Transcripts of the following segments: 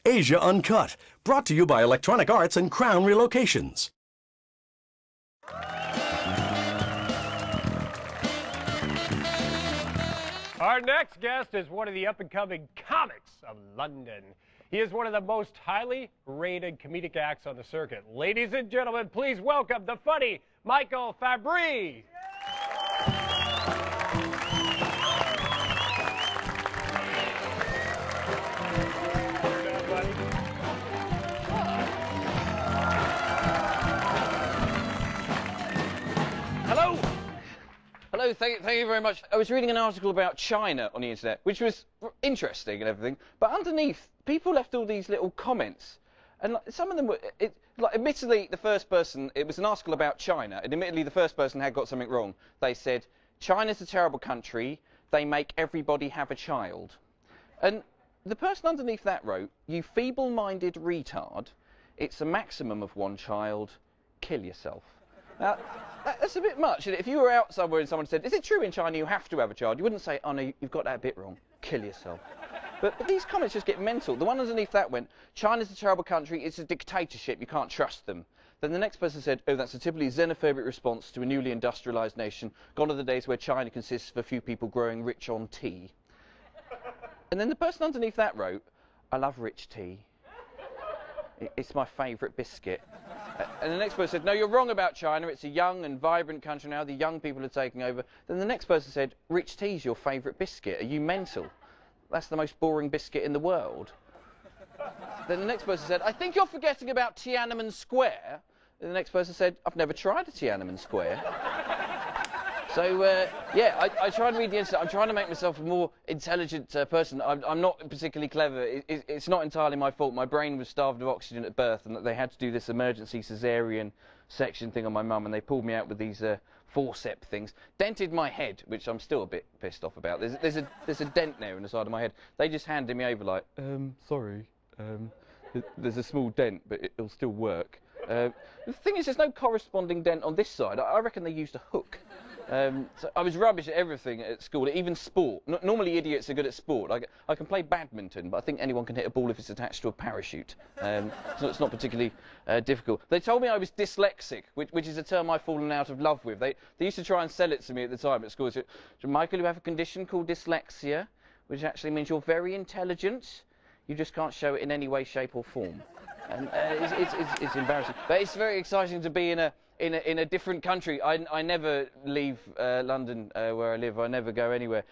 Asia Uncut, brought to you by Electronic Arts and Crown Relocations. Our next guest is one of the up-and-coming comics of London. He is one of the most highly rated comedic acts on the circuit. Ladies and gentlemen, please welcome the funny Michael Fabbri. Hello. Hello, thank you very much. I was reading an article about China on the internet, which was interesting and everything, but underneath, people left all these little comments, and like, some of them were, admittedly, the first person, it was an article about China, and admittedly the first person had got something wrong. They said, China's a terrible country, they make everybody have a child. And the person underneath that wrote, you feeble-minded retard, it's a maximum of one child, kill yourself. Now, that's a bit much. If you were out somewhere and someone said, is it true in China you have to have a child? You wouldn't say, oh no, you've got that bit wrong. Kill yourself. But these comments just get mental. The one underneath that went, China's a terrible country, it's a dictatorship, you can't trust them. Then the next person said, oh, that's a typically xenophobic response to a newly industrialised nation. Gone are the days where China consists of a few people growing rich on tea. And then the person underneath that wrote, I love rich tea. It's my favourite biscuit. And the next person said, no, you're wrong about China. It's a young and vibrant country now. The young people are taking over. Then the next person said, rich tea's your favourite biscuit. Are you mental? That's the most boring biscuit in the world. Then the next person said, I think you're forgetting about Tiananmen Square. And the next person said, I've never tried a Tiananmen Square. So, yeah, I try and read the internet. I'm trying to make myself a more intelligent person. I'm not particularly clever. It's not entirely my fault. My brain was starved of oxygen at birth, and they had to do this emergency caesarean section thing on my mum, and they pulled me out with these forceps things. Dented my head, which I'm still a bit pissed off about. There's a dent there in the side of my head. They just handed me over like, sorry, there's a small dent, but it'll still work. The thing is, there's no corresponding dent on this side. I reckon they used a hook. So I was rubbish at everything at school, even sport. Normally idiots are good at sport. I can play badminton, but I think anyone can hit a ball if it's attached to a parachute. It's not particularly difficult. They told me I was dyslexic, which is a term I've fallen out of love with. They used to try and sell it to me at the time at school. So, Michael, you have a condition called dyslexia, which actually means you're very intelligent. You just can't show it in any way, shape or form. And it's embarrassing. But it's very exciting to be in a different country. I never leave London where I live. I never go anywhere.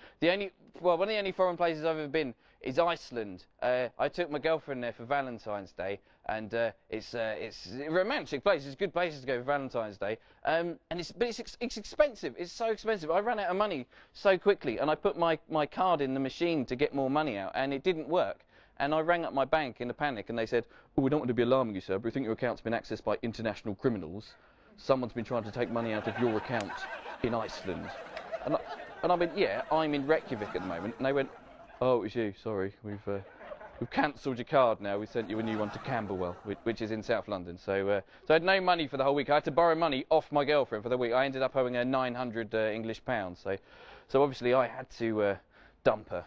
One of the only foreign places I've ever been is Iceland. I took my girlfriend there for Valentine's Day, and it's a romantic place. It's a good place to go for Valentine's Day. But it's expensive. It's so expensive. I ran out of money so quickly, and I put my card in the machine to get more money out, and it didn't work. And I rang up my bank in a panic, and they said, oh, we don't want to be alarming you, sir, but we think your account's been accessed by international criminals. Someone's been trying to take money out of your account in Iceland. And I went, yeah, I'm in Reykjavik at the moment. And they went, oh, it was you, sorry. We've cancelled your card now. We sent you a new one to Camberwell, which is in South London. So I had no money for the whole week. I had to borrow money off my girlfriend for the week. I ended up owing her 900 English pounds. So obviously I had to dump her.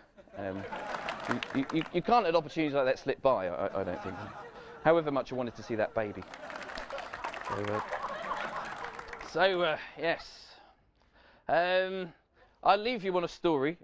You can't let opportunities like that slip by, I don't think. However much I wanted to see that baby. Yes. I'll leave you on a story.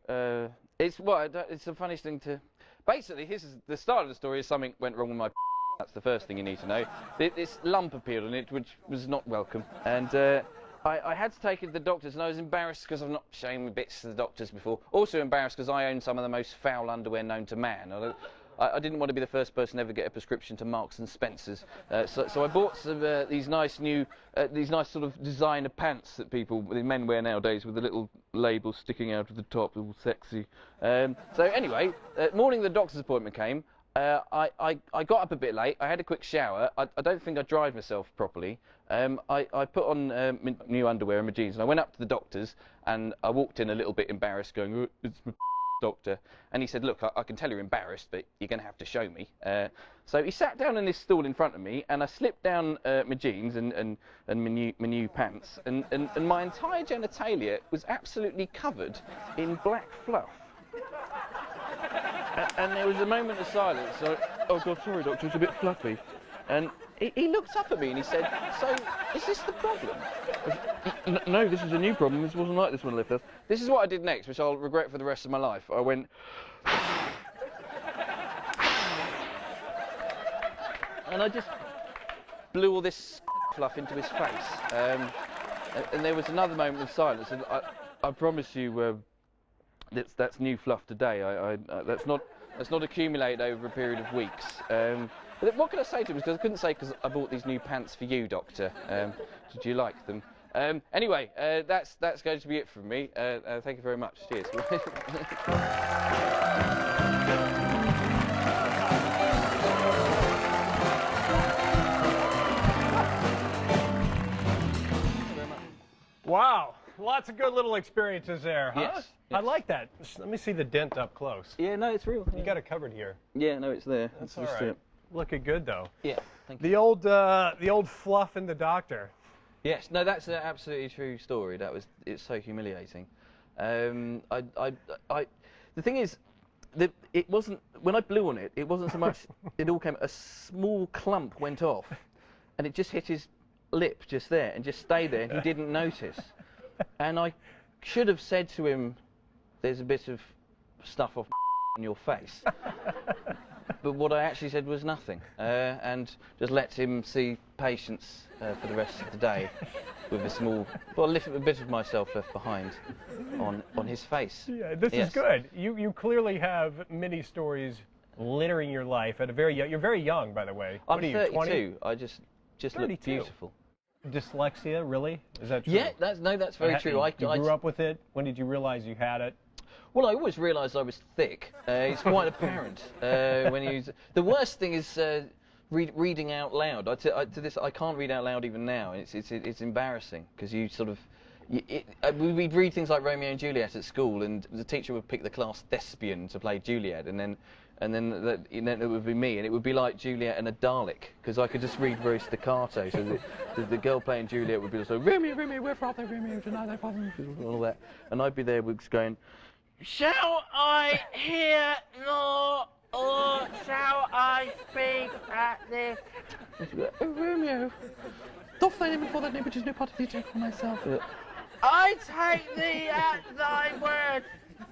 It's the funniest thing to... Basically, the start of the story is something went wrong with my That's the first thing you need to know. This lump appeared on it, which was not welcome. And I had to take it to the doctors, and I was embarrassed because I've not shown my bits to the doctors before. Also embarrassed because I own some of the most foul underwear known to man. I didn't want to be the first person ever to get a prescription to Marks and Spencer's. So I bought some these nice sort of designer pants that men wear nowadays, with a little label sticking out of the top, all sexy. So anyway, morning the doctor's appointment came. I got up a bit late. I had a quick shower. I don't think I dried myself properly. I put on my new underwear and my jeans, and I went up to the doctor's, and I walked in a little bit embarrassed, going, oh, it's my doctor. And he said, look, I can tell you're embarrassed, but you're going to have to show me. So he sat down in this stool in front of me, and I slipped down my jeans and my new pants, and my entire genitalia was absolutely covered in black fluff. And there was a moment of silence. So, oh God, sorry, doctor, it's a bit fluffy. And he looked up at me and he said, so, is this the problem? No, this is a new problem. This wasn't like this when I left us. This is what I did next, which I'll regret for the rest of my life. I went... and I just blew all this fluff into his face. And there was another moment of silence. And I promise you, that's new fluff today. That's not accumulated over a period of weeks. But what can I say to him? Because I couldn't say because I bought these new pants for you, Doctor. Did you like them? Anyway, that's going to be it from me. Thank you very much. Cheers. Wow, lots of good little experiences there, huh? Yes. I like that. Let me see the dent up close. Yeah, no, it's real. You got it covered here. Yeah, no, it's there. That's all right. Looking good though. Yeah, thank you. The old fluff in the doctor. Yes, no, that's an absolutely true story. It's so humiliating. The thing is, it wasn't when I blew on it. It wasn't so much. It all came. A small clump went off, and it just hit his lip just there, and just stayed there, and he didn't notice. And I should have said to him, "There's a bit of stuff off on your face." But what I actually said was nothing, and just let him see patients for the rest of the day with a bit of myself left behind on his face. Yeah, this is good. You clearly have many stories littering your life at a you're very young, by the way. I'm what are you, 32. 20? I just look beautiful. Dyslexia, really? Is that true? Yeah, that's very true. You grew up with it. When did you realize you had it? Well, I always realised I was thick. It's quite apparent when you. The worst thing is reading out loud. I can't read out loud even now. It's embarrassing because you sort of. We'd read things like Romeo and Juliet at school, and the teacher would pick the class thespian to play Juliet, and then it would be me, and it would be like Juliet and a Dalek, because I could just read very staccato. So the girl playing Juliet would be like, Romeo, Romeo, where art thou, Romeo, tonight thy father, and all that, and I'd be there going. Shall I hear more, or shall I speak at this? Oh, Romeo, doff thy name before that name which is no part of thee, take for myself. I take thee at thy word.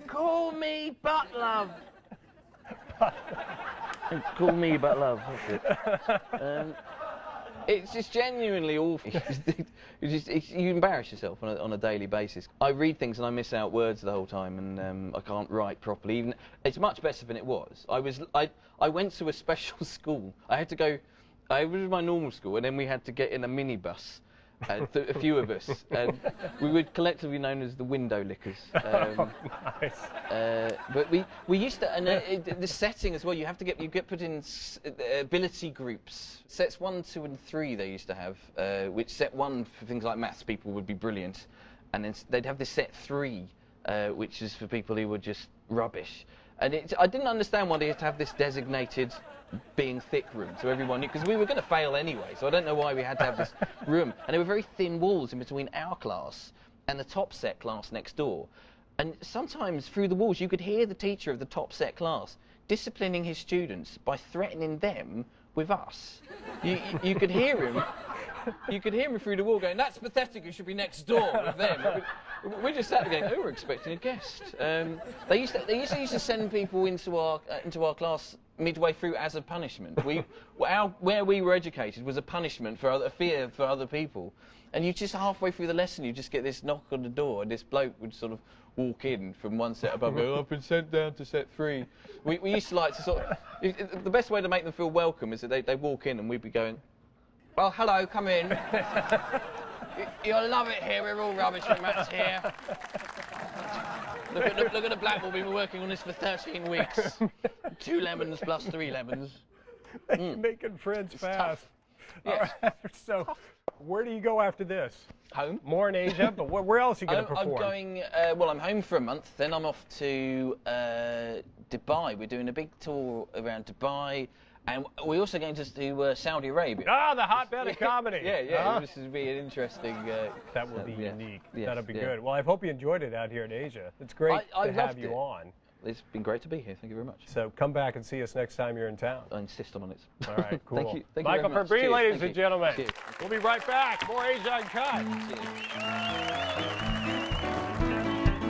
Call me but love. Call me but love. That's it. It's just genuinely awful. You embarrass yourself on a daily basis. I read things and I miss out words the whole time, and I can't write properly. Even it's much better than it was. I went to a special school. I had to go. I was my normal school, and then we had to get in a minibus. A few of us, and we were collectively known as the window lickers. Nice. But we used to, and the setting as well. You get put in ability groups. Sets 1, 2, and 3 they used to have. Which set 1 for things like maths people would be brilliant, and then they'd have this set 3, which is for people who were just rubbish. And I didn't understand why they had to have this designated being thick room, so everyone knew, because we were going to fail anyway, so I don't know why we had to have this room. And there were very thin walls in between our class and the top set class next door. And sometimes through the walls you could hear the teacher of the top set class disciplining his students by threatening them with us. You could hear him. You could hear him through the wall going, "That's pathetic, you should be next door with them." We just sat there going, "Oh, we're expecting a guest." They used to send people into our class midway through as a punishment. Where we were educated was a punishment a fear for other people. And you just halfway through the lesson, you just get this knock on the door, and this bloke would sort of walk in from one set above, go, "I've been sent down to set 3. We used to like to sort of. The best way to make them feel welcome is that they walk in and we'd be going, "Well, hello, come in. You'll love it here. We're all rubbish when Matt's here. Look at the black ball. We've been working on this for 13 weeks. 2 lemons plus 3 lemons." You're making friends fast. Yes. All right. So, where do you go after this? Home. More in Asia, but where else are you going to perform? I'm going. Well, I'm home for a month. Then I'm off to Dubai. We're doing a big tour around Dubai. And we're also going to do Saudi Arabia. Ah, the hotbed of comedy. Yeah. This would be an interesting. That will be unique. Yes, That'll be good. Well, I hope you enjoyed it out here in Asia. It's great to have you on. it's been great to be here. Thank you very much. So come back and see us next time you're in town. I insist on it. All right, cool. Thank you. Thank Michael you very much. Fabbri, Cheers. ladies Thank and you. gentlemen. Cheers. We'll be right back. More Asia Uncut.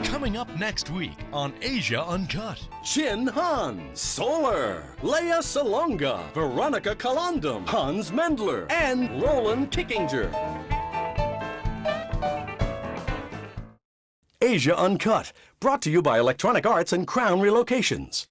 Coming up next week on Asia Uncut. Chin Han, Solar, Leia Salonga, Veronica Calandum, Hans Mendler, and Roland Kickinger. Asia Uncut, brought to you by Electronic Arts and Crown Relocations.